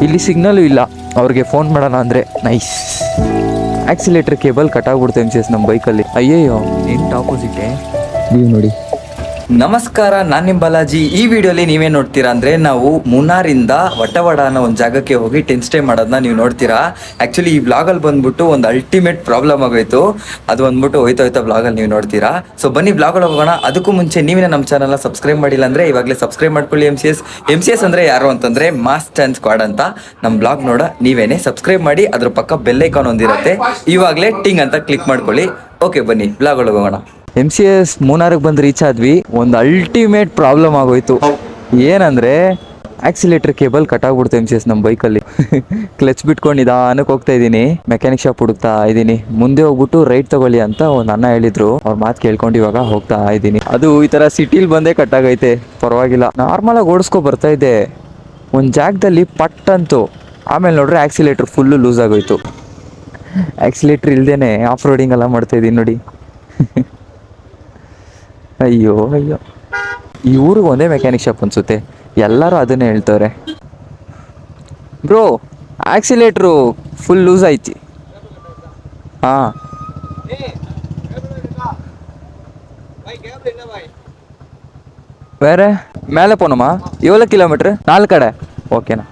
ಇಲ್ಲಿ ಸಿಗ್ನಲು ಇಲ್ಲ, ಅವ್ರಿಗೆ ಫೋನ್ ಮಾಡೋಣ ಅಂದರೆ ನೈಸ್. ಆಕ್ಸಿಲೇಟರ್ ಕೇಬಲ್ ಕಟ್ ಆಗ್ಬಿಡ್ತು ಎಮ್ ಸಿ ಎಸ್ ನಮ್ಮ ಬೈಕಲ್ಲಿ. ಅಯ್ಯಯ್ಯೋ, ಎಂಟು ಆಪೋಸಿಟೇ ನೀವು ನೋಡಿ. ನಮಸ್ಕಾರ, ನಾನು ನಿಮ್ಮ ಬಾಲಾಜಿ. ಈ ವಿಡಿಯೋಲಿ ನೀವೇನು ನೋಡ್ತೀರಾ ಅಂದರೆ, ನಾವು ಮುನ್ನಾರಿಂದ ವಟವಡ ಅನ್ನೋ ಒಂದು ಜಾಗಕ್ಕೆ ಹೋಗಿ ಟೆಂಟ್ ಸ್ಟೇ ಮಾಡೋದನ್ನ ನೀವು ನೋಡ್ತೀರಾ. ಆ್ಯಕ್ಚುಲಿ ಈ ವ್ಲಾಗಲ್ಲಿ ಬಂದ್ಬಿಟ್ಟು ಒಂದು ಅಲ್ಟಿಮೇಟ್ ಪ್ರಾಬ್ಲಮ್ ಆಗೋಯ್ತು. ಅದು ಬಂದ್ಬಿಟ್ಟು ಹೋಯ್ತಾ ವ್ಲಾಗಲ್ಲಿ ನೀವು ನೋಡ್ತೀರಾ. ಸೊ ಬನ್ನಿ ವ್ಲಾಗಲ್ಲಿ ಹೋಗೋಣ. ಅದಕ್ಕೂ ಮುಂಚೆ ನೀವೇ ನಮ್ಮ ಚಾನಲ್ನ ಸಬ್ಸ್ಕ್ರೈಬ್ ಮಾಡಿಲ್ಲ ಅಂದರೆ ಇವಾಗಲೇ ಸಬ್ಸ್ಕ್ರೈಬ್ ಮಾಡ್ಕೊಳ್ಳಿ. ಎಮ್ ಸಿ ಎಸ್ ಅಂದರೆ ಯಾರು ಅಂತಂದರೆ ಮಾಸ್ ಚಾನ್ಸ್ ಸ್ಕ್ವಾಡ್ ಅಂತ. ನಮ್ಮ ಬ್ಲಾಗ್ ನೋಡ ನೀವೇನೆ ಸಬ್ಸ್ಕ್ರೈಬ್ ಮಾಡಿ, ಅದ್ರ ಪಕ್ಕ ಬೆಲ್ ಐಕಾನ್ ಒಂದಿರುತ್ತೆ, ಇವಾಗಲೇ ಟಿಂಗ್ ಅಂತ ಕ್ಲಿಕ್ ಮಾಡ್ಕೊಳ್ಳಿ. ಓಕೆ ಬನ್ನಿ ವ್ಲಾಗ್ ಒಳಗೆ ಹೋಗೋಣ. ಎಮ್ ಸಿ ಎಸ್ ಮೂನಾರಿಗೆ ಬಂದು ರೀಚ್ ಆದ್ವಿ. ಒಂದು ಅಲ್ಟಿಮೇಟ್ ಪ್ರಾಬ್ಲಮ್ ಆಗೋಯ್ತು. ಏನಂದರೆ ಆಕ್ಸಿಲೇಟರ್ ಕೇಬಲ್ ಕಟ್ ಆಗ್ಬಿಡ್ತು ಎಮ್ ಸಿ ಎಸ್ ನಮ್ಮ ಬೈಕಲ್ಲಿ. ಕ್ಲಚ್ ಬಿಟ್ಕೊಂಡು ನಿಧಾನಕ್ಕೆ ಹೋಗ್ತಾ ಇದ್ದೀನಿ. ಮೆಕ್ಯಾನಿಕ್ ಶಾಪ್ ಹುಡುಕ್ತಾ ಇದ್ದೀನಿ. ಮುಂದೆ ಹೋಗ್ಬಿಟ್ಟು ರೈಟ್ ತಗೊಳ್ಳಿ ಅಂತ ಒಂದು ಅಣ್ಣ ಹೇಳಿದ್ರು. ಅವ್ರ ಮಾತು ಕೇಳ್ಕೊಂಡು ಇವಾಗ ಹೋಗ್ತಾ ಇದ್ದೀನಿ. ಅದು ಈ ಥರ ಸಿಟಿಲಿ ಬಂದೇ ಕಟ್ ಆಗೈತೆ, ಪರವಾಗಿಲ್ಲ. ನಾರ್ಮಲಾಗಿ ಓಡಿಸ್ಕೊ ಬರ್ತಾ ಇದ್ದೆ, ಒಂದು ಜಾಗದಲ್ಲಿ ಪಟ್ ಅಂತು. ಆಮೇಲೆ ನೋಡ್ರೆ ಆಕ್ಸಿಲೇಟರ್ ಫುಲ್ಲು ಲೂಸ್ ಆಗೋಯ್ತು. ಆಕ್ಸಿಲೇಟರ್ ಇಲ್ದೇನೆ ಆಫ್ ರೋಡಿಂಗ್ ಎಲ್ಲ ಮಾಡ್ತಾ ಇದ್ದೀನಿ ನೋಡಿ. ಅಯ್ಯೋ ಈ ಊರಿಗೆ ಒಂದೇ ಮೆಕ್ಯಾನಿಕ್ ಶಾಪ್ ಅನ್ಸುತ್ತೆ, ಎಲ್ಲರೂ ಅದನ್ನೇ ಹೇಳ್ತವ್ರೆ. ಬ್ರೋ ಆಕ್ಸಿಲೇಟ್ರು ಫುಲ್ ಲೂಸ್ ಐತಿ. ಹಾಂ ಬೇರೆ ಮೇಲೆ ಪೋನಮ್ಮ 7 ಕಿಲೋಮೀಟ್ರ್ 4 ಕಡೆ ಓಕೆನಾ.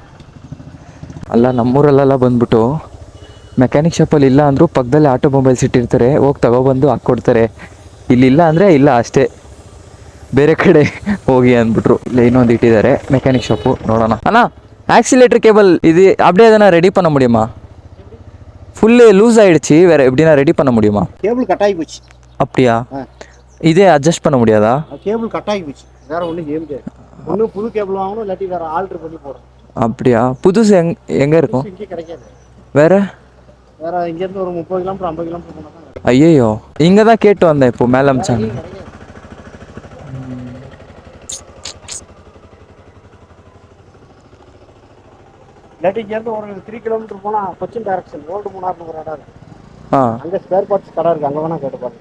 ಅಲ್ಲ ನಮ್ಮೂರಲ್ಲೆಲ್ಲ ಬಂದ್ಬಿಟ್ಟು ಮೆಕ್ಯಾನಿಕ್ ಶಾಪಲ್ಲಿ ಇಲ್ಲ ಅಂದರೂ ಪಕ್ಕದಲ್ಲಿ ಆಟೋಮೊಬೈಲ್ಸ್ ಇಟ್ಟಿರ್ತಾರೆ, ಹೋಗಿ ತಗೊಬಂದು ಹಾಕ್ಕೊಡ್ತಾರೆ. ಇಲ್ಲಿಲ್ಲ ಅಂದರೆ ಇಲ್ಲ ಅಷ್ಟೇ, ಬೇರೆ ಕಡೆ ಹೋಗಿ ಅಂದ್ಬಿಟ್ರು. ಇಲ್ಲ ಇನ್ನೊಂದು ಇಟ್ಟಿದ್ದಾರೆ ಮೆಕ್ಯಾನಿಕ್ ಶಾಪು, ನೋಡೋಣ. ಅಣ್ಣ ஆக்சிலேட்டர் கேபிள் இது அப்படியே தானே ரெடி பண்ண முடியுமா? ஃபுல்லு லூஸ் ஆகிடுச்சு, வேறு எப்படின்னா ரெடி பண்ண முடியுமா? கேபிள் கட் ஆகி போச்சு. அப்படியா? இதே அட்ஜஸ்ட் பண்ண முடியாதா? கேபிள் கட் ஆகி போச்சு, வேறு ஒன்றும் செய்ய முடியாது. ஒன்றும் புது கேபிள் வாங்கணும், இல்லாட்டி வேறு ஆல்ட்ரு பண்ணி போடணும். அப்படியா? புதுசு எங்கே இருக்கும்? இங்கே கிடைக்காது. வேறு இங்கேருந்து ஒரு 30 கிலோமீட்டர் 50 கிலோமீட்டர் போனால் தான். ஐயோ, இங்கே தான் கேட்டு வந்தேன் இப்போ மேலே அமிச்சாங்க. இல்லாட்டி இங்கேருந்து ஒரு 3 கிலோமீட்டர் போனால் கொச்சின் டைரக்ஷன் ஓல்டு மூணார்னு ஒரு இடம் இருக்குது. அங்கே ஸ்பேர் பார்ட்ஸ் கடை இருக்குது, அங்கே வேணால் கேட்டு பாருங்க.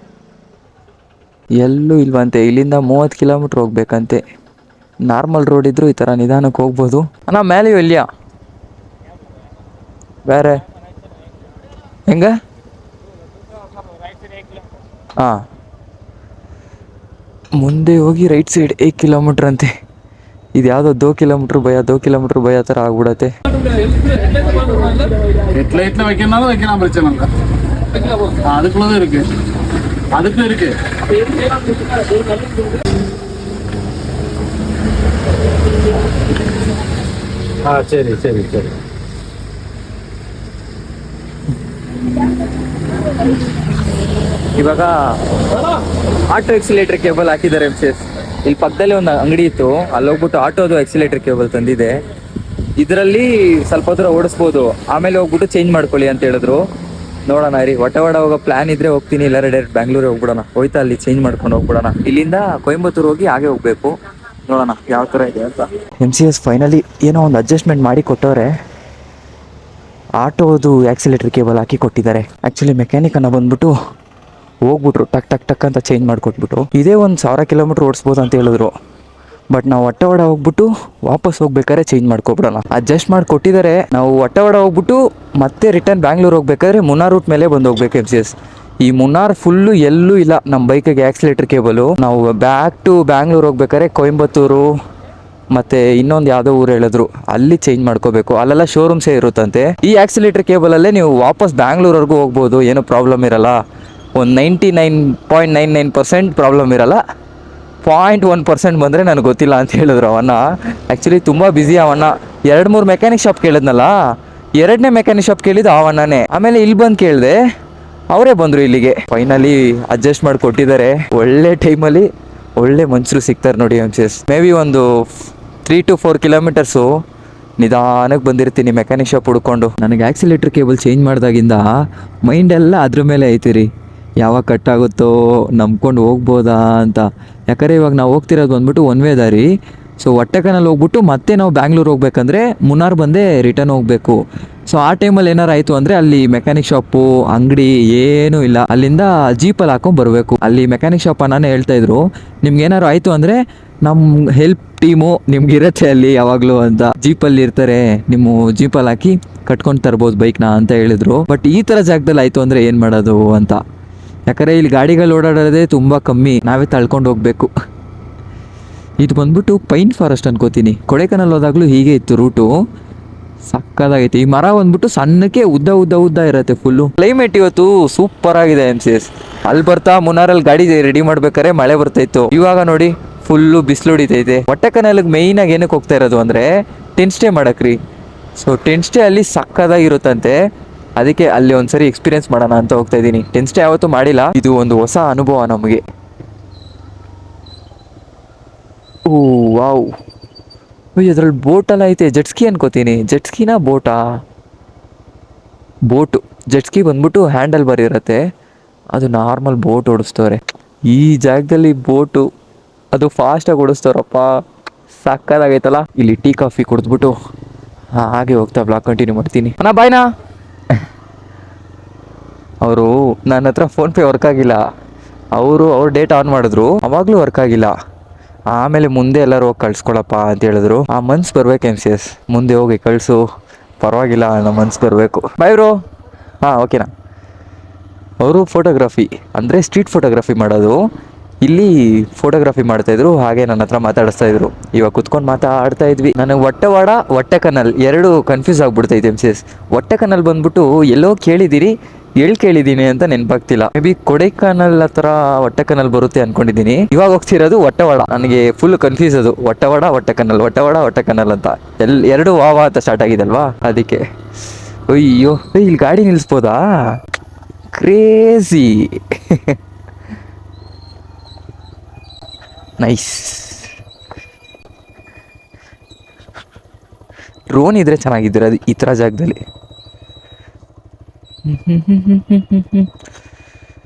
ಎಲ್ಲೂ ಇಲ್ವಂತೆ, ಇಲ್ಲಿಂದ 30 ಕಿಲೋಮೀಟ್ರ್ ಹೋಗ್ಬೇಕಂತೆ. ನಾರ್ಮಲ್ ರೋಡ್ ಇದ್ದರೂ ಈ ಥರ ನಿಧಾನಕ್ಕೆ ಹೋಗ್ಬೋದು. ಅಣ್ಣ ಮೇಲೆಯೂ ಇಲ್ಲಿಯಾ ಬೇರೆ ಹೆಂಗೆ? ಹಾಂ, ಮುಂದೆ ಹೋಗಿ ರೈಟ್ ಸೈಡ್ 1 ಕಿಲೋಮೀಟ್ರ್ ಅಂತೆ. இது யாதோ 2 கிலோமீட்டர் பயா தர ஆகக்கூடாது. ஹெட்லைட்ல வைக்கனாலும் வைக்கலாம், பிரச்சனை இல்லை. அதுக்குள்ளதான் இருக்கு, அதுக்கு இருக்கு. சரி சரி சரி. ಇವಾಗ ಆಟೋ ಎಕ್ಸಿಲೇಟರ್ ಕೇಬಲ್ ಹಾಕಿದ್ದಾರೆ ಎಮ್ ಸಿ ಎಸ್. ಇಲ್ಲಿ ಪಕ್ಕದಲ್ಲಿ ಒಂದು ಅಂಗಡಿ ಇತ್ತು, ಅಲ್ಲಿ ಹೋಗ್ಬಿಟ್ಟು ಆಟೋದು ಎಕ್ಸಿಲೇಟರ್ ಕೇಬಲ್ ತಂದಿದೆ. ಇದರಲ್ಲಿ ಸ್ವಲ್ಪ ದೂರ ಓಡಿಸ್ಬೋದು, ಆಮೇಲೆ ಹೋಗ್ಬಿಟ್ಟು ಚೇಂಜ್ ಮಾಡ್ಕೊಳ್ಳಿ ಅಂತ ಹೇಳಿದ್ರು. ನೋಡೋಣ ರೀ, ವಟವಾಡ ಹೋಗೋ ಪ್ಲಾನ್ ಇದ್ರೆ ಹೋಗ್ತೀನಿ, ಇಲ್ಲಾರೆ ಡೈರೆಕ್ಟ್ ಬ್ಯಾಂಗ್ಳೂರಿಗೆ ಹೋಗ್ಬಿಡೋಣ. ಹೋಯ್ತಾ ಅಲ್ಲಿ ಚೇಂಜ್ ಮಾಡ್ಕೊಂಡು ಹೋಗ್ಬಿಡೋಣ. ಇಲ್ಲಿಂದ ಕೊಯಂಬತ್ತೂರು ಹೋಗಿ ಹಾಗೆ ಹೋಗ್ಬೇಕು. ನೋಡೋಣ ಯಾವ ಥರ ಇದೆ ಅಂತ. ಎಮ್ ಸಿ ಎಸ್ ಫೈನಲಿ ಏನೋ ಒಂದು ಅಡ್ಜಸ್ಟ್ಮೆಂಟ್ ಮಾಡಿ ಕೊಟ್ಟವ್ರೆ. ಆಟೋದು ಆಕ್ಸಿಲೇಟರ್ ಕೇಬಲ್ ಹಾಕಿ ಕೊಟ್ಟಿದ್ದಾರೆ. ಆ್ಯಕ್ಚುಲಿ ಮೆಕ್ಯಾನಿಕನ್ನು ಬಂದ್ಬಿಟ್ಟು ಹೋಗ್ಬಿಟ್ರು, ಟಕ್ ಟಕ್ ಟಕ್ ಅಂತ ಚೇಂಜ್ ಮಾಡಿಕೊಟ್ಬಿಟ್ಟು. ಇದೇ ಒಂದು 1000 ಕಿಲೋಮೀಟ್ರ್ ಓಡಿಸ್ಬೋದು ಅಂತ ಹೇಳಿದ್ರು. ಬಟ್ ನಾವು ವಟವಾಡ ಹೋಗ್ಬಿಟ್ಟು ವಾಪಸ್ ಹೋಗ್ಬೇಕಾದ್ರೆ ಚೇಂಜ್ ಮಾಡ್ಕೊಬಿಡೋಣ. ಅಡ್ಜಸ್ಟ್ ಮಾಡಿ ಕೊಟ್ಟಿದ್ದಾರೆ. ನಾವು ವಟವಾಡ ಹೋಗ್ಬಿಟ್ಟು ಮತ್ತೆ ರಿಟರ್ನ್ ಬ್ಯಾಂಗ್ಳೂರ್ ಹೋಗ್ಬೇಕಾದ್ರೆ ಮುನ್ನಾರ್ ರೂಟ್ ಮೇಲೆ ಬಂದು ಹೋಗ್ಬೇಕು ಎಮ್ ಸಿ ಎಸ್. ಈ ಮುನ್ನಾರ್ ಫುಲ್ಲು ಎಲ್ಲೂ ಇಲ್ಲ ನಮ್ಮ ಬೈಕಿಗೆ ಆಕ್ಸಿಲೇಟರ್ ಕೇಬಲು. ನಾವು ಬ್ಯಾಕ್ ಟು ಬ್ಯಾಂಗ್ಳೂರ್ ಹೋಗ್ಬೇಕಾದ್ರೆ ಕೊಯಂಬತ್ತೂರು ಮತ್ತು ಇನ್ನೊಂದು ಯಾವುದೋ ಊರು ಹೇಳಿದ್ರು, ಅಲ್ಲಿ ಚೇಂಜ್ ಮಾಡ್ಕೋಬೇಕು. ಅಲ್ಲೆಲ್ಲ ಶೋರೂಮ್ಸೇ ಇರುತ್ತಂತೆ. ಈ ಆಕ್ಸಿಲೇಟರ್ ಕೇಬಲಲ್ಲೇ ನೀವು ವಾಪಸ್ ಬ್ಯಾಂಗ್ಳೂರ್ವರೆಗೂ ಹೋಗ್ಬೋದು, ಏನೂ ಪ್ರಾಬ್ಲಮ್ ಇರಲ್ಲ. ಒಂದು 99.99% ಪ್ರಾಬ್ಲಮ್ ಇರಲ್ಲ. 0.1% ಬಂದರೆ ನನಗೆ ಗೊತ್ತಿಲ್ಲ ಅಂತ ಹೇಳಿದ್ರು ಅವನ್ನ. ಆ್ಯಕ್ಚುಲಿ ತುಂಬ ಬ್ಯುಸಿ ಅವನ್ನ. 2-3 ಮೆಕ್ಯಾನಿಕ್ ಶಾಪ್ ಕೇಳಿದ್ನಲ್ಲ, 2ನೇ ಮೆಕ್ಯಾನಿಕ್ ಶಾಪ್ ಕೇಳಿದ್ದು ಅವಣ್ಣನೇ. ಆಮೇಲೆ ಇಲ್ಲಿ ಬಂದು ಕೇಳಿದೆ, ಅವರೇ ಬಂದರು ಇಲ್ಲಿಗೆ. ಫೈನಲಿ ಅಡ್ಜಸ್ಟ್ ಮಾಡಿ ಕೊಟ್ಟಿದ್ದಾರೆ. ಒಳ್ಳೆ ಟೈಮಲ್ಲಿ ಒಳ್ಳೆ ಮನುಷ್ಯರು ಸಿಗ್ತಾರೆ ನೋಡಿ M C S. Maybe ಒಂದು 3 to 4 ಕಿಲೋಮೀಟರ್ಸು ನಿಧಾನಕ್ಕೆ ಬಂದಿರ್ತೀನಿ ಮೆಕ್ಯಾನಿಕ್ ಶಾಪ್ ಹುಡ್ಕೊಂಡು. ನನಗೆ ಆಕ್ಸಿಲೇಟರ್ ಕೇಬಲ್ ಚೇಂಜ್ ಮಾಡಿದಾಗಿಂದ ಮೈಂಡೆಲ್ಲ ಅದ್ರ ಮೇಲೆ ಐತಿ ರೀ, ಯಾವಾಗ ಕಟ್ ಆಗುತ್ತೋ, ನಂಬ್ಕೊಂಡು ಹೋಗ್ಬೋದಾ ಅಂತ. ಯಾಕಂದರೆ ಇವಾಗ ನಾವು ಹೋಗ್ತಿರೋದು ಬಂದ್ಬಿಟ್ಟು ಒನ್ ವೇ ದಾರಿ. ಸೊ ಒಟ್ಟೆಕನಲ್ಲಿ ಹೋಗ್ಬಿಟ್ಟು ಮತ್ತೆ ನಾವು ಬ್ಯಾಂಗ್ಳೂರ್ ಹೋಗ್ಬೇಕಂದ್ರೆ ಮುನ್ನಾರ್ ಬಂದೇ ರಿಟರ್ನ್ ಹೋಗಬೇಕು. ಸೊ ಆ ಟೈಮಲ್ಲಿ ಏನಾರು ಆಯಿತು ಅಂದರೆ ಅಲ್ಲಿ ಮೆಕ್ಯಾನಿಕ್ ಶಾಪು ಅಂಗಡಿ ಏನೂ ಇಲ್ಲ. ಅಲ್ಲಿಂದ ಜೀಪಲ್ಲಿ ಹಾಕೊಂಡು ಬರಬೇಕು. ಅಲ್ಲಿ ಮೆಕ್ಯಾನಿಕ್ ಶಾಪ್ ನಾನೇ ಹೇಳ್ತಾಯಿದ್ರು, ನಿಮ್ಗೆ ಏನಾರು ಆಯಿತು ಅಂದರೆ ನಮ್ಮ ಹೆಲ್ಪ್ ಟೀಮು ನಿಮ್ಗೆ ಇರತ್ತೆ ಅಲ್ಲಿ ಯಾವಾಗಲೂ ಅಂತ. ಜೀಪಲ್ಲಿ ಇರ್ತಾರೆ, ನಿಮ್ಮ ಜೀಪಲ್ಲಿ ಹಾಕಿ ಕಟ್ಕೊಂಡು ತರ್ಬೋದು ಬೈಕ್ನ ಅಂತ ಹೇಳಿದ್ರು. ಬಟ್ ಈ ಥರ ಜಾಗದಲ್ಲಿ ಆಯಿತು ಅಂದರೆ ಏನು ಮಾಡೋದು ಅಂತ. ಯಾಕಂದರೆ ಇಲ್ಲಿ ಗಾಡಿಗಳು ಓಡಾಡೋದೇ ತುಂಬ ಕಮ್ಮಿ, ನಾವೇ ತಳ್ಕೊಂಡು ಹೋಗಬೇಕು. ಇದು ಬಂದ್ಬಿಟ್ಟು ಪೈನ್ ಫಾರೆಸ್ಟ್ ಅನ್ಕೋತೀನಿ. ಕೊಡೈಕನಲ್ ಹೋದಾಗಲೂ ಹೀಗೆ ಇತ್ತು ರೂಟು, ಸಕ್ಕದಾಗೈತೆ. ಈ ಮರ ಬಂದ್ಬಿಟ್ಟು ಸಣ್ಣಕ್ಕೆ ಉದ್ದ ಉದ್ದ ಉದ್ದ ಇರುತ್ತೆ ಫುಲ್ಲು. ಕ್ಲೈಮೇಟ್ ಇವತ್ತು ಸೂಪರ್ ಆಗಿದೆ MCS. ಅಲ್ಲಿ ಬರ್ತಾ ಮುನ್ನಾರಲ್ಲಿ ಗಾಡಿ ರೆಡಿ ಮಾಡ್ಬೇಕಾದ್ರೆ ಮಳೆ ಬರ್ತಾಯಿತ್ತು, ಇವಾಗ ನೋಡಿ ಫುಲ್ಲು ಬಿಸಿಲು ಹೊಡಿತೈತೆ. ಹೊಟ್ಟೆಕನಲ್ಗೆ ಮೇಯ್ನಾಗಿ ಏನಕ್ಕೆ ಹೋಗ್ತಾ ಇರೋದು ಅಂದರೆ ಟೆಂಟ್ ಸ್ಟೇ ಮಾಡಕ್ರಿ. ಸೊ ಟೆಂಟ್ ಸ್ಟೇ ಅಲ್ಲಿ ಸಕ್ಕದಾಗಿರುತ್ತಂತೆ, ಅದಕ್ಕೆ ಅಲ್ಲಿ ಒಂದ್ಸರಿ ಎಕ್ಸ್ಪೀರಿಯನ್ಸ್ ಮಾಡೋಣ ಅಂತ ಹೋಗ್ತಾ ಇದ್ದೀನಿ. ಟೆಂಟ್ ಸ್ಟೇ ಯಾವತ್ತೂ ಮಾಡಿಲ್ಲ, ಇದು ಒಂದು ಹೊಸ ಅನುಭವ ನಮಗೆ. ಓ ವಾವ್, ಅದ್ರಲ್ಲಿ ಬೋಟೆಲ್ಲ ಐತೆ. ಜೆಟ್ಸ್ಕಿ ಅನ್ಕೋತೀನಿ, ಜೆಟ್ಸ್ಕಿನ ಬೋಟಾ? ಬೋಟು. ಜೆಟ್ಸ್ಕಿ ಬಂದ್ಬಿಟ್ಟು ಹ್ಯಾಂಡಲ್ ಬಾರ್ ಇರುತ್ತೆ, ಅದು ನಾರ್ಮಲ್ ಬೋಟ್ ಓಡಿಸ್ತವ್ರೆ. ಈ ಜಾಗದಲ್ಲಿ ಬೋಟು ಅದು ಫಾಸ್ಟಾಗಿ ಓಡಿಸ್ತವ್ರಪ್ಪ, ಸಕ್ಕದಾಗೈತಲ್ಲ. ಇಲ್ಲಿ ಟೀ ಕಾಫಿ ಕುಡಿದ್ಬಿಟ್ಟು ಹಾಗೆ ಹೋಗ್ತಾ ಬ್ಲಾಗ್ ಕಂಟಿನ್ಯೂ ಮಾಡ್ತೀನಿ. ಅಣ್ಣ ಬಾಯ್ನಾ. ಅವರು ನನ್ನ ಹತ್ರ ಫೋನ್ಪೇ ವರ್ಕ್ ಆಗಿಲ್ಲ, ಅವ್ರ ಡೇಟ್ ಆನ್ ಮಾಡಿದ್ರು, ಅವಾಗಲೂ ವರ್ಕ್ ಆಗಿಲ್ಲ. ಆಮೇಲೆ ಮುಂದೆ ಎಲ್ಲರೂ ಹೋಗಿ ಕಳ್ಸ್ಕೊಳಪ್ಪ ಅಂತ ಹೇಳಿದ್ರು. ಆ ಮನ್ಸು ಬರ್ಬೇಕು MCS, ಮುಂದೆ ಹೋಗಿ ಕಳಿಸು, ಪರವಾಗಿಲ್ಲ ನಮ್ಮ ಮನ್ಸು ಬರಬೇಕು. Bye bro. ಹಾಂ ಓಕೆನಾ. ಅವರು ಫೋಟೋಗ್ರಫಿ ಅಂದರೆ ಸ್ಟ್ರೀಟ್ ಫೋಟೋಗ್ರಫಿ ಮಾಡೋದು, ಇಲ್ಲಿ ಫೋಟೋಗ್ರಫಿ ಮಾಡ್ತಾಯಿದ್ರು. ಹಾಗೆ ನನ್ನ ಹತ್ರ ಮಾತಾಡಿಸ್ತಾ ಇದ್ರು. ಇವಾಗ ಕುತ್ಕೊಂಡು ಮಾತಾಡ್ತಾ ಇದ್ವಿ. ನನಗೆ ಹೊಟ್ಟೆವಾಡ ಹೊಟ್ಟೆಕನಲ್ ಎರಡು ಕನ್ಫ್ಯೂಸ್ ಆಗಿಬಿಡ್ತೈತೆ MCS. ಹೊಟ್ಟೆಕನಲ್ ಬಂದ್ಬಿಟ್ಟು ಎಲ್ಲೋ ಕೇಳಿದ್ದೀರಿ, ಕೇಳಿದ್ದೀನಿ ಅಂತ ನೆನಪಾಗ್ತಿಲ್ಲ. ಮೇ ಬಿ ಕೊಡೈಕನಲ್ ಹತ್ರ ಹೊಟ್ಟೆಕನಲ್ ಬರುತ್ತೆ ಅನ್ಕೊಂಡಿದ್ದೀನಿ. ಇವಾಗ ಹೋಗ್ತಿರೋದು ಹೊಟ್ಟೆವಾಡ. ನನಗೆ ಫುಲ್ ಕನ್ಫ್ಯೂಸ್ ಅದು, ಹೊಟ್ಟೆವಾಡ ಹೊಟ್ಟೆಕನಲ್ ಅಂತ ಎರಡು ವಾವ ಅಂತ ಸ್ಟಾರ್ಟ್ ಆಗಿದಲ್ವಾ, ಅದಕ್ಕೆ. ಅಯ್ಯೋ ಇಲ್ಲಿ ಗಾಡಿ ನಿಲ್ಲಿಸ್ಬೋದಾ? ಕ್ರೇಜಿ. ನೈಸ್. ಡ್ರೋನ್ ಇದ್ರೆ ಚೆನ್ನಾಗಿದ್ದರೆ ಅದು ಈ ಥರ ಜಾಗದಲ್ಲಿ.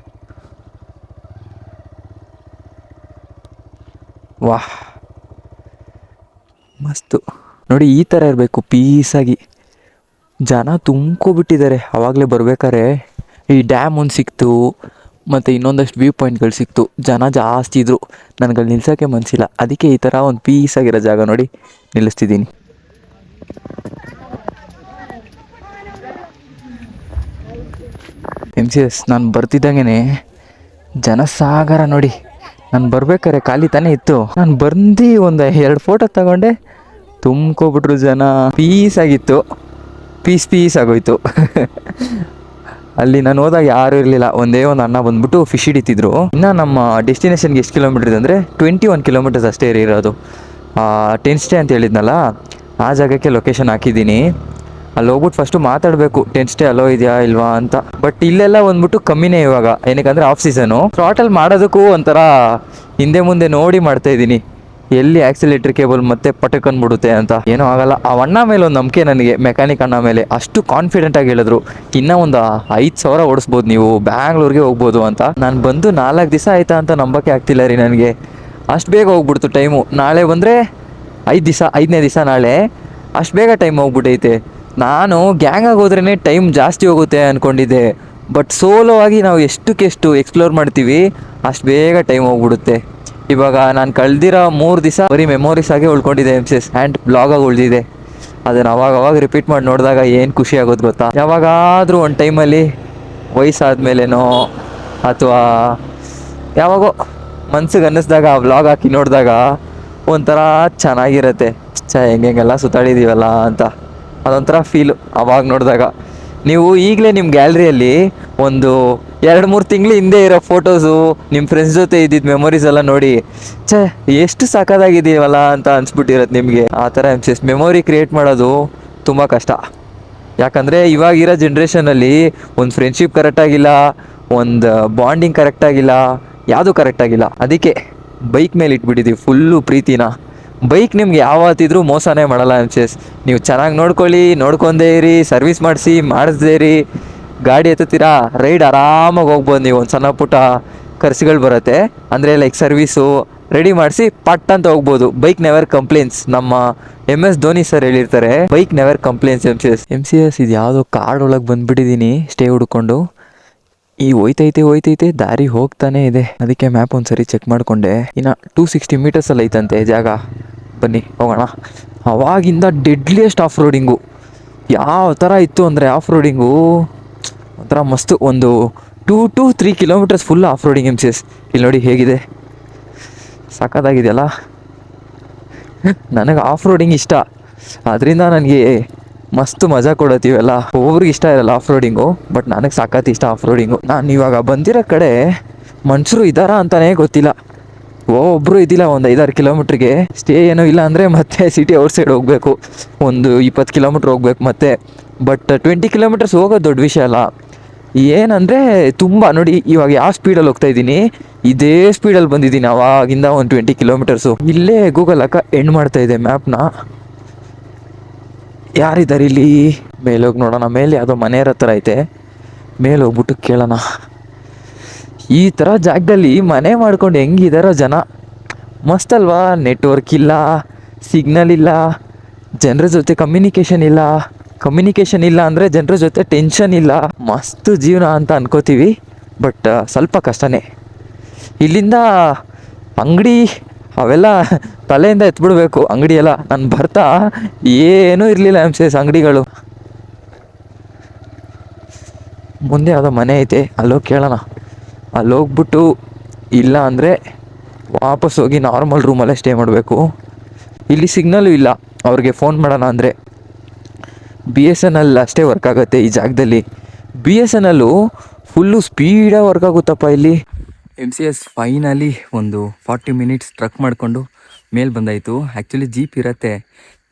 ವಾಹ್ ಮಸ್ತು ನೋಡಿ, ಈ ಥರ ಇರಬೇಕು ಪೀಸಾಗಿ. ಜನ ತುಂಬ್ಕೊಬಿಟ್ಟಿದ್ದಾರೆ. ಆವಾಗಲೇ ಬರ್ಬೇಕಾರೆ ಈ ಡ್ಯಾಮ್ ಒಂದು ಸಿಕ್ತು, ಮತ್ತು ಇನ್ನೊಂದಷ್ಟು ವ್ಯೂ ಪಾಯಿಂಟ್ಗಳು ಸಿಕ್ತು. ಜನ ಜಾಸ್ತಿ ಇದ್ದರು, ನನಗಲ್ಲಿ ನಿಲ್ಸೋಕ್ಕೆ ಮನಸ್ಸಿಲ್ಲ. ಅದಕ್ಕೆ ಈ ಥರ ಒಂದು ಪೀಸಾಗಿರೋ ಜಾಗ ನೋಡಿ ನಿಲ್ಲಿಸ್ತಿದ್ದೀನಿ. MCS ನಾನು ಬರ್ತಿದ್ದಂಗೆ ಜನಸಾಗರ ನೋಡಿ. ನಾನು ಬರ್ಬೇಕಾರೆ ಖಾಲಿ ತಾನೇ ಇತ್ತು, ನಾನು ಬಂದು ಒಂದು 2 ಫೋಟೋ ತಗೊಂಡೆ, ತುಂಬ್ಕೊಬಿಟ್ರು ಜನ. ಪೀಸಾಗಿತ್ತು, ಪೀಸ್ ಆಗೋಯ್ತು. ಅಲ್ಲಿ ನಾನು ಹೋದಾಗ ಯಾರೂ ಇರಲಿಲ್ಲ, ಒಂದೇ ಒಂದು ಅಣ್ಣ ಬಂದ್ಬಿಟ್ಟು ಫಿಶ್ ಹಿಡಿತಿದ್ರು. ಇನ್ನು ನಮ್ಮ ಡೆಸ್ಟಿನೇಷನ್ಗೆ ಎಷ್ಟು ಕಿಲೋಮೀಟ್ರ್ ಇದೆ ಅಂದರೆ 21 ಕಿಲೋಮೀಟರ್ಸ್ ಅಷ್ಟೇ ಇರೋದು. ಟೆಂಟ್ ಸ್ಟೇ ಅಂತ ಹೇಳಿದ್ನಲ್ಲ, ಆ ಜಾಗಕ್ಕೆ ಲೊಕೇಶನ್ ಹಾಕಿದ್ದೀನಿ. ಅಲ್ಲಿ ಹೋಗ್ಬಿಟ್ಟು ಫಸ್ಟು ಮಾತಾಡಬೇಕು ಟೆಂಟ್ ಸ್ಟೇ ಅಲೋ ಇದೆಯಾ ಇಲ್ವಾ ಅಂತ. ಬಟ್ ಇಲ್ಲೆಲ್ಲ ಬಂದ್ಬಿಟ್ಟು ಕಮ್ಮಿನೇ ಇವಾಗ, ಏನಕ್ಕಂದರೆ ಆಫ್ ಸೀಸನು. ಥ್ರಾಟಲ್ ಮಾಡೋದಕ್ಕೂ ಒಂಥರ ಹಿಂದೆ ಮುಂದೆ ನೋಡಿ ಮಾಡ್ತಾಯಿದ್ದೀನಿ, ಎಲ್ಲಿ ಆಕ್ಸಿಲೇಟರ್ ಕೇಬಲ್ ಮತ್ತೆ ಪಟಕನ್ಬಿಡುತ್ತೆ ಅಂತ. ಏನೂ ಆಗಲ್ಲ. ಆ ಅಣ್ಣ ಮೇಲೆ ಒಂದು ನಂಬಿಕೆ ನನಗೆ, ಮೆಕ್ಯಾನಿಕ್ ಅಣ್ಣ ಮೇಲೆ. ಅಷ್ಟು ಕಾನ್ಫಿಡೆಂಟಾಗಿ ಹೇಳಿದ್ರು, ಇನ್ನೂ ಒಂದು 5,000 ಓಡಿಸ್ಬೋದು ನೀವು, ಬ್ಯಾಂಗ್ಳೂರಿಗೆ ಹೋಗ್ಬೋದು ಅಂತ. ನಾನು ಬಂದು 4 ದಿವಸ ಆಯಿತಾ ಅಂತ ನಂಬೋಕ್ಕೆ ಆಗ್ತಿಲ್ಲ ರೀ ನನಗೆ. ಅಷ್ಟು ಬೇಗ ಹೋಗ್ಬಿಡ್ತು ಟೈಮು. ನಾಳೆ ಬಂದರೆ 5 ದಿವಸ, 5ನೇ ದಿವಸ ನಾಳೆ. ಅಷ್ಟು ಬೇಗ ಟೈಮ್ ಹೋಗ್ಬಿಟ್ಟೈತೆ. ನಾನು ಗ್ಯಾಂಗಾಗಿ ಹೋದ್ರೇ ಟೈಮ್ ಜಾಸ್ತಿ ಹೋಗುತ್ತೆ ಅಂದ್ಕೊಂಡಿದ್ದೆ. ಬಟ್ ಸೋಲೋ ಆಗಿ ನಾವು ಎಷ್ಟಕ್ಕೆಷ್ಟು ಎಕ್ಸ್ಪ್ಲೋರ್ ಮಾಡ್ತೀವಿ ಅಷ್ಟು ಬೇಗ ಟೈಮ್ ಹೋಗ್ಬಿಡುತ್ತೆ. ಇವಾಗ ನಾನು ಕಳೆದಿರೋ 3 ದಿವಸ ಬರೀ ಮೆಮೊರೀಸ್ ಆಗಿ ಉಳ್ಕೊಂಡಿದೆ MCS, ಆ್ಯಂಡ್ ಬ್ಲಾಗಾಗಿ ಉಳಿದಿದೆ. ಅದನ್ನು ಅವಾಗ ರಿಪೀಟ್ ಮಾಡಿ ನೋಡಿದಾಗ ಏನು ಖುಷಿ ಆಗೋದು ಗೊತ್ತಾ. ಯಾವಾಗಾದರೂ ಒಂದು ಟೈಮಲ್ಲಿ ವಯಸ್ಸಾದ್ಮೇಲೇನೋ ಅಥವಾ ಯಾವಾಗೋ ಮನ್ಸಿಗೆ ಅನ್ನಿಸ್ದಾಗ ಆ ವ್ಲಾಗ್ ಹಾಕಿ ನೋಡಿದಾಗ ಒಂಥರ ಚೆನ್ನಾಗಿರುತ್ತೆ. ಹೆಂಗೆಲ್ಲ ಸುತ್ತಾಡಿದ್ದೀವಲ್ಲ ಅಂತ ಅದೊಂಥರ ಫೀಲು ಅವಾಗ ನೋಡಿದಾಗ. ನೀವು ಈಗಲೇ ನಿಮ್ಮ ಗ್ಯಾಲರಿಯಲ್ಲಿ ಒಂದು 2-3 ತಿಂಗಳು ಹಿಂದೆ ಇರೋ ಫೋಟೋಸು, ನಿಮ್ಮ ಫ್ರೆಂಡ್ಸ್ ಜೊತೆ ಇದ್ದಿದ್ದು ಮೆಮೊರೀಸ್ ಎಲ್ಲ ನೋಡಿ ಎಷ್ಟು ಸಖತ್ತಾಗಿದ್ದೀವಲ್ಲ ಅಂತ ಅನ್ಸ್ಬಿಟ್ಟಿರತ್ತೆ ನಿಮಗೆ. ಆ ಥರ MCS ಮೆಮೊರಿ ಕ್ರಿಯೇಟ್ ಮಾಡೋದು ತುಂಬ ಕಷ್ಟ. ಯಾಕಂದರೆ ಇವಾಗಿರೋ ಜನ್ರೇಷನಲ್ಲಿ ಒಂದು ಫ್ರೆಂಡ್ಶಿಪ್ ಕರೆಕ್ಟಾಗಿಲ್ಲ, ಒಂದು ಬಾಂಡಿಂಗ್ ಕರೆಕ್ಟಾಗಿಲ್ಲ, ಯಾವುದೂ ಕರೆಕ್ಟಾಗಿಲ್ಲ. ಅದಕ್ಕೆ ಬೈಕ್ ಮೇಲೆ ಇಟ್ಬಿಟ್ಟಿದ್ದೀವಿ ಫುಲ್ಲು ಪ್ರೀತಿನ. ಬೈಕ್ ನಿಮ್ಗೆ ಯಾವತ್ತಿದ್ರೂ ಮೋಸನೇ ಮಾಡಲ್ಲ MCS. ನೀವು ಚೆನ್ನಾಗಿ ನೋಡ್ಕೊಂಡೇ ಇರಿ, ಸರ್ವಿಸ್ ಮಾಡಿಸ್ದೇ ಇರಿ, ಗಾಡಿ ಎತ್ತುತ್ತೀರಾ, ರೈಡ್ ಆರಾಮಾಗಿ ಹೋಗ್ಬೋದು. ನೀವು ಒಂದು ಸಣ್ಣ ಪುಟ್ಟ ಖರ್ಚುಗಳು ಬರುತ್ತೆ, ಅಂದರೆ ಲೈಕ್ ಸರ್ವೀಸು ರೆಡಿ ಮಾಡಿಸಿ ಪಟ್ ಅಂತ ಹೋಗ್ಬೋದು. Bike never complains. ನಮ್ಮ MS ಧೋನಿ ಸರ್ ಹೇಳಿರ್ತಾರೆ, ಬೈಕ್ ನೆವರ್ ಕಂಪ್ಲೇನ್ಸ್ MCS. ಇದು ಯಾವುದೋ ಕಾಡೊಳಗೆ ಬಂದುಬಿಟ್ಟಿದ್ದೀನಿ ಸ್ಟೇ ಹುಡ್ಕೊಂಡು. ಈ ಹೋಯ್ತೈತೆ ದಾರಿ ಹೋಗ್ತಾನೆ ಇದೆ. ಅದಕ್ಕೆ ಮ್ಯಾಪ್ ಒಂದ್ಸರಿ ಚೆಕ್ ಮಾಡಿಕೊಂಡೆ. ಇನ್ನು 260 ಮೀಟರ್ಸಲ್ಲಿ ಐತಂತೆ ಜಾಗ. ಬನ್ನಿ ಹೋಗೋಣ. ಅವಾಗಿಂದ ಡೆಡ್ಲಿಯೆಸ್ಟ್ ಆಫ್ ರೋಡಿಂಗು ಯಾವ ಥರ ಇತ್ತು ಅಂದರೆ ಆಫ್ ರೋಡಿಂಗು ಒಂಥರ ಮಸ್ತು. ಒಂದು 2 to 3 kilometres full off roading MCS. ಇಲ್ಲಿ ನೋಡಿ ಹೇಗಿದೆ, ಸಖತ್ತಾಗಿದೆಯಲ್ಲ. ನನಗೆ ಆಫ್ ರೋಡಿಂಗ್ ಇಷ್ಟ, ಅದರಿಂದ ನನಗೆ ಮಸ್ತು ಮಜಾ ಕೊಡತ್ತೀವೆಲ್ಲ. ಒಬ್ರಿಗೆ ಇಷ್ಟ ಇರಲ್ಲ ಆಫ್ ರೋಡಿಂಗು, ಬಟ್ ನನಗೆ ಸಖತ್ ಇಷ್ಟ ಆಫ್ ರೋಡಿಂಗು. ನಾನು ಇವಾಗ ಬಂದಿರೋ ಕಡೆ ಮನುಷ್ಯರು ಇದ್ದಾರಾ ಅಂತಲೇ ಗೊತ್ತಿಲ್ಲ. ಒಬ್ಬರು ಇದ್ದಿಲ್ಲ. ಒಂದು 5-6 ಕಿಲೋಮೀಟ್ರಿಗೆ ಸ್ಟೇ ಏನೂ ಇಲ್ಲ ಅಂದರೆ ಮತ್ತೆ ಸಿಟಿ ಔಟ್ ಸೈಡ್ ಹೋಗಬೇಕು, ಒಂದು 20 ಕಿಲೋಮೀಟ್ರ್ ಹೋಗ್ಬೇಕು ಮತ್ತೆ. ಬಟ್ 20 ಕಿಲೋಮೀಟರ್ಸ್ ಹೋಗೋದು ದೊಡ್ಡ ವಿಷಯ ಅಲ್ಲ. ಏನಂದರೆ ತುಂಬ ನೋಡಿ, ಇವಾಗ ಯಾವ ಸ್ಪೀಡಲ್ಲಿ ಹೋಗ್ತಾ ಇದ್ದೀನಿ, ಇದೇ ಸ್ಪೀಡಲ್ಲಿ ಬಂದಿದ್ದೀನಿ ಅವಾಗಿಂದ ಒಂದು 20 ಕಿಲೋಮೀಟರ್ಸು. ಇಲ್ಲೇ ಗೂಗಲ್ ಅಕ್ಕ ಎಂಡ್ ಮಾಡ್ತಾ ಇದೆ ಮ್ಯಾಪ್ನ. ಯಾರಿದ್ದಾರೆ ಇಲ್ಲಿ? ಮೇಲೆ ಹೋಗಿ ನೋಡೋಣ. ಮೇಲೆ ಯಾವುದೋ ಮನೆಯರ ಹತ್ರ ಐತೆ, ಮೇಲೆ ಹೋಗ್ಬಿಟ್ಟು ಕೇಳೋಣ. ಈ ಥರ ಜಾಗದಲ್ಲಿ ಮನೆ ಮಾಡ್ಕೊಂಡು ಹೆಂಗಿದಾರೋ ಜನ, ಮಸ್ತ್ ಅಲ್ವಾ? ನೆಟ್ವರ್ಕ್ ಇಲ್ಲ, ಸಿಗ್ನಲ್ ಇಲ್ಲ, ಜನರ ಜೊತೆ ಕಮ್ಯುನಿಕೇಷನ್ ಇಲ್ಲ ಅಂದರೆ ಜನರ ಜೊತೆ ಟೆನ್ಷನ್ ಇಲ್ಲ. ಮಸ್ತ್ ಜೀವನ ಅಂತ ಅನ್ಕೋತೀವಿ, ಬಟ್ ಸ್ವಲ್ಪ ಕಷ್ಟನೇ. ಇಲ್ಲಿಂದ ಅಂಗಡಿ ಅವೆಲ್ಲ ತಲೆಯಿಂದ ಎತ್ಬಿಡ್ಬೇಕು ಅಂಗಡಿ ಎಲ್ಲ. ನಾನು ಬರ್ತಾ ಏನೂ ಇರಲಿಲ್ಲ MCS ಅಂಗಡಿಗಳು. ಮುಂದೆ ಯಾವುದೋ ಮನೆ ಐತೆ, ಅಲ್ಲೋಗಿ ಕೇಳೋಣ. ಅಲ್ಲೋಗ್ಬಿಟ್ಟು ಇಲ್ಲ ಅಂದರೆ ವಾಪಸ್ ಹೋಗಿ ನಾರ್ಮಲ್ ರೂಮಲ್ಲೇ ಸ್ಟೇ ಮಾಡಬೇಕು. ಇಲ್ಲಿ ಸಿಗ್ನಲ್ಲು ಇಲ್ಲ, ಅವ್ರಿಗೆ ಫೋನ್ ಮಾಡೋಣ ಅಂದರೆ BSNL ಅಷ್ಟೇ ವರ್ಕ್ ಆಗುತ್ತೆ ಈ ಜಾಗದಲ್ಲಿ. BSNL ಫುಲ್ಲು ಸ್ಪೀಡಾಗಿ ವರ್ಕ್ ಆಗುತ್ತಪ್ಪ ಇಲ್ಲಿ. MCS ಫೈನಲಿ ಒಂದು 40 ಮಿನಿಟ್ಸ್ ಟ್ರಕ್ ಮಾಡಿಕೊಂಡು ಮೇಲೆ ಬಂದಾಯಿತು. ಆ್ಯಕ್ಚುಲಿ ಜೀಪ್ ಇರುತ್ತೆ,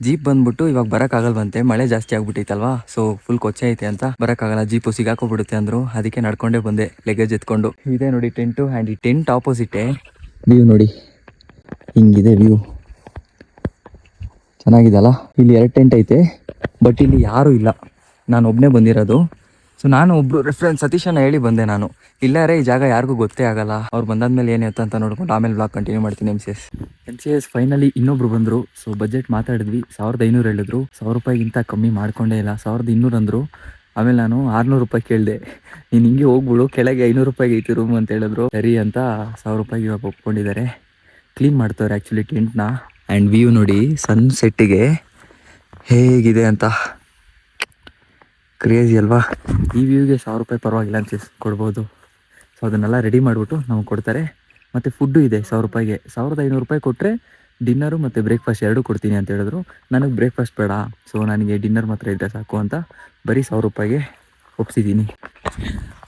ಜೀಪ್ ಬಂದ್ಬಿಟ್ಟು ಇವಾಗ ಬರೋಕ್ಕಾಗಲ್ವಂತೆ, ಮಳೆ ಜಾಸ್ತಿ ಆಗ್ಬಿಟ್ಟೈತಲ್ವಾ. ಸೊ ಫುಲ್ ಕೊಚ್ಚೆ ಐತೆ ಅಂತ ಬರೋಕ್ಕಾಗಲ್ಲ, ಜೀಪು ಸಿಗಾಕೋಬಿಡುತ್ತೆ ಅಂದರು. ಅದಕ್ಕೆ ನಡ್ಕೊಂಡೇ ಬಂದೆ ಲಗೇಜ್ ಎತ್ಕೊಂಡು. ಇದೆ ನೋಡಿ ಟೆಂಟು, ಆ್ಯಂಡ್ ಈ ಟೆಂಟ್ ಆಪೋಸಿಟೇ ವ್ಯೂ ನೋಡಿ, ಹಿಂಗಿದೆ ವ್ಯೂ. ಚೆನ್ನಾಗಿದೆಯಲ್ಲ. ಇಲ್ಲಿ 2 ಟೆಂಟ್ ಐತೆ, ಬಟ್ ಇಲ್ಲಿ ಯಾರೂ ಇಲ್ಲ, ನಾನು ಒಬ್ಬನೇ ಬಂದಿರೋದು. ಸೊ ನಾನು ಒಬ್ಬರು ರೆಫರೆನ್ಸ್ ಸತೀಶನ ಹೇಳಿ ಬಂದೆ ನಾನು. ಇಲ್ಲಾರೆ ಈ ಜಾಗ ಯಾರಿಗೂ ಗೊತ್ತೇ ಆಗಲ್ಲ. ಅವ್ರು ಬಂದಾದ್ಮೇಲೆ ಏನು ಅಂತ ನೋಡ್ಕೊಂಡು ಆಮೇಲೆ ಬ್ಲಾಗ್ ಕಂಟಿನ್ಯೂ ಮಾಡ್ತೀನಿ. MCS ಫೈನಲಿ ಇನ್ನೊಬ್ರು ಬಂದರು. ಸೊ ಬಜೆಟ್ ಮಾತಾಡಿದ್ವಿ, 1500 ಹೇಳಿದ್ರು. 1000 ರೂಪಾಯಿಗಿಂತ ಕಮ್ಮಿ ಮಾಡ್ಕೊಂಡೇ ಇಲ್ಲ, 1200 ಅಂದರು. ಆಮೇಲೆ ನಾನು 600 ರೂಪಾಯಿ ಕೇಳಿದೆ. ನೀನು ಹಿಂಗೆ ಹೋಗ್ಬಿಡು, ಕೆಳಗೆ 500 ರೂಪಾಯಿಗೆ ಐತಿ ರೂಮ್ ಅಂತ ಹೇಳಿದ್ರು. ಸರಿ ಅಂತ 1000 ರೂಪಾಯಿಗೆ ಇವಾಗ ಒಪ್ಕೊಂಡಿದ್ದಾರೆ. ಕ್ಲೀನ್ ಮಾಡ್ತವ್ರೆ ಆ್ಯಕ್ಚುಲಿ ಟೆಂಟ್ನ. ಆ್ಯಂಡ್ ವ್ಯೂ ನೋಡಿ ಸನ್ಸೆಟ್ಟಿಗೆ ಹೇಗಿದೆ ಅಂತ, ಕ್ರೇಜಿ ಅಲ್ವಾ? ಈ ವ್ಯೂಗೆ 1000 ರೂಪಾಯಿ ಪರವಾಗಿಲ್ಲ MCS ಕೊಡ್ಬೋದು. ಸೊ ಅದನ್ನೆಲ್ಲ ರೆಡಿ ಮಾಡಿಬಿಟ್ಟು ನಮಗೆ ಕೊಡ್ತಾರೆ. ಮತ್ತು ಫುಡ್ಡು ಇದೆ 1000 ರೂಪಾಯಿಗೆ. 1500 ರೂಪಾಯಿ ಕೊಟ್ಟರೆ ಡಿನ್ನರು ಮತ್ತು ಬ್ರೇಕ್ಫಾಸ್ಟ್ ಎರಡೂ ಕೊಡ್ತೀನಿ ಅಂತ ಹೇಳಿದ್ರು. ನನಗೆ ಬ್ರೇಕ್ಫಾಸ್ಟ್ ಬೇಡ, ಸೊ ನನಗೆ ಡಿನ್ನರ್ ಮಾತ್ರ ಇದ್ದರೆ ಸಾಕು ಅಂತ ಬರೀ 1000 ರೂಪಾಯಿಗೆ ಒಪ್ಸಿದ್ದೀನಿ.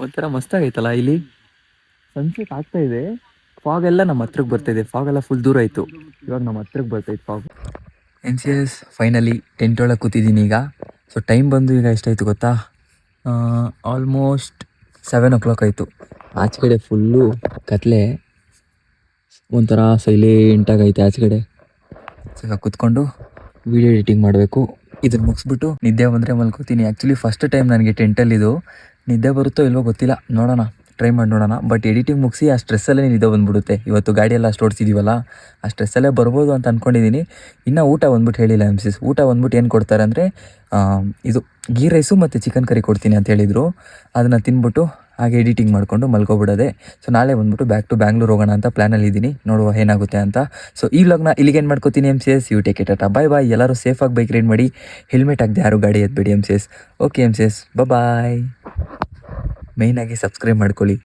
ಒಂಥರ ಮಸ್ತಾಗೈತಲ್ಲ ಇಲ್ಲಿ. ಸನ್ಸೆಟ್ ಆಗ್ತಾಯಿದೆ, ಫಾಗ್ ಎಲ್ಲ ನಮ್ಮ ಹತ್ರಕ್ಕೆ ಬರ್ತಾಯಿದೆ. ಫಾಗ್ ಎಲ್ಲ ಫುಲ್ ದೂರ ಆಯಿತು, ಇವಾಗ ನಮ್ಮ ಹತ್ರಕ್ಕೆ ಬರ್ತೈತೆ ಫಾಗ್. MCS ಫೈನಲಿ ಟೆಂಟ್ ಒಳಗೆ ಕೂತಿದ್ದೀನಿ ಈಗ. ಸೊ ಟೈಮ್ ಬಂದು ಈಗ ಎಷ್ಟಾಯಿತು ಗೊತ್ತಾ? ಆಲ್ಮೋಸ್ಟ್ 7 o'clock ಆಯಿತು. ಆಚೆ ಕಡೆ ಫುಲ್ಲು ಕತ್ಲೆ, ಒಂಥರ ಸೈಲೆಂಟಾಗೈತೆ ಆಚೆ ಕಡೆ. ಸೊ ಕೂತ್ಕೊಂಡು ವೀಡಿಯೋ ಎಡಿಟಿಂಗ್ ಮಾಡಬೇಕು. ಇದನ್ನು ಮುಗಿಸ್ಬಿಟ್ಟು ನಿದ್ದೆ ಬಂದರೆ ಮಲ್ಕೋತೀನಿ. ಆ್ಯಕ್ಚುಲಿ ಫಸ್ಟ್ ಟೈಮ್ ನನಗೆ ಟೆಂಟಲ್ಲಿದು. ನಿದ್ದೆ ಬರುತ್ತೋ ಇಲ್ವೋ ಗೊತ್ತಿಲ್ಲ, ನೋಡೋಣ, ಟ್ರೈ ಮಾಡಿ ನೋಡೋಣ. ಬಟ್ ಎಡಿಟಿಂಗ್ ಮುಗಿಸಿ ಆ ಸ್ಟ್ರೆಸ್ಸಲ್ಲೇ ನಿದ್ದೆ ಬಂದುಬಿಡುತ್ತೆ. ಇವತ್ತು ಗಾಡಿಯೆಲ್ಲ ಅಷ್ಟು ಓಡಿಸಿದ್ದೀವಲ್ಲ, ಆ ಸ್ಟ್ರೆಸ್ಸಲ್ಲೇ ಬರ್ಬೋದು ಅಂತ ಅಂದ್ಕೊಂಡಿದ್ದೀನಿ. ಇನ್ನು ಊಟ ಬಂದ್ಬಿಟ್ಟು ಹೇಳಿಲ್ಲ MCS. ಊಟ ಬಂದ್ಬಿಟ್ಟು ಏನು ಕೊಡ್ತಾರೆ ಅಂದರೆ ಇದು ಗೀ ರೈಸು ಮತ್ತು ಚಿಕನ್ ಕರಿ ಕೊಡ್ತೀನಿ ಅಂತ ಹೇಳಿದರು. ಅದನ್ನು ತಿನ್ಬಿಟ್ಟು ಹಾಗೆ ಎಡಿಟಿಂಗ್ ಮಾಡಿಕೊಂಡು ಮಲ್ಕೊಬಿಡೋದೆ. ಸೊ ನಾಳೆ ಬಂದ್ಬಿಟ್ಟು ಬ್ಯಾಕ್ ಟು ಬ್ಯಾಂಗ್ಳೂರ್ ಹೋಗೋಣ ಅಂತ ಪ್ಲ್ಯಾನಲ್ಲಿ ಇದ್ದೀನಿ, ನೋಡುವ ಏನಾಗುತ್ತೆ ಅಂತ. ಸೊ ಈ ವ್ಲಾಗ್ನ ಇಲ್ಲಿಗೆ ಏನು ಮಾಡ್ಕೋತೀನಿ MCS. You take it tata, bye bye. ಎಲ್ಲರೂ ಸೇಫಾಗಿ ಬೈಕ್ ರೈಡ್ ಮಾಡಿ, ಹೆಲ್ಮೆಟ್ ಹಾಕದೆ ಯಾರು ಗಾಡಿ ಎತ್ಬೇಡಿ MCS. Okay MCS, bye. ಮೇಯ್ನಾಗಿ ಸಬ್ಸ್ಕ್ರೈಬ್ ಮಾಡ್ಕೊಳ್ಳಿ.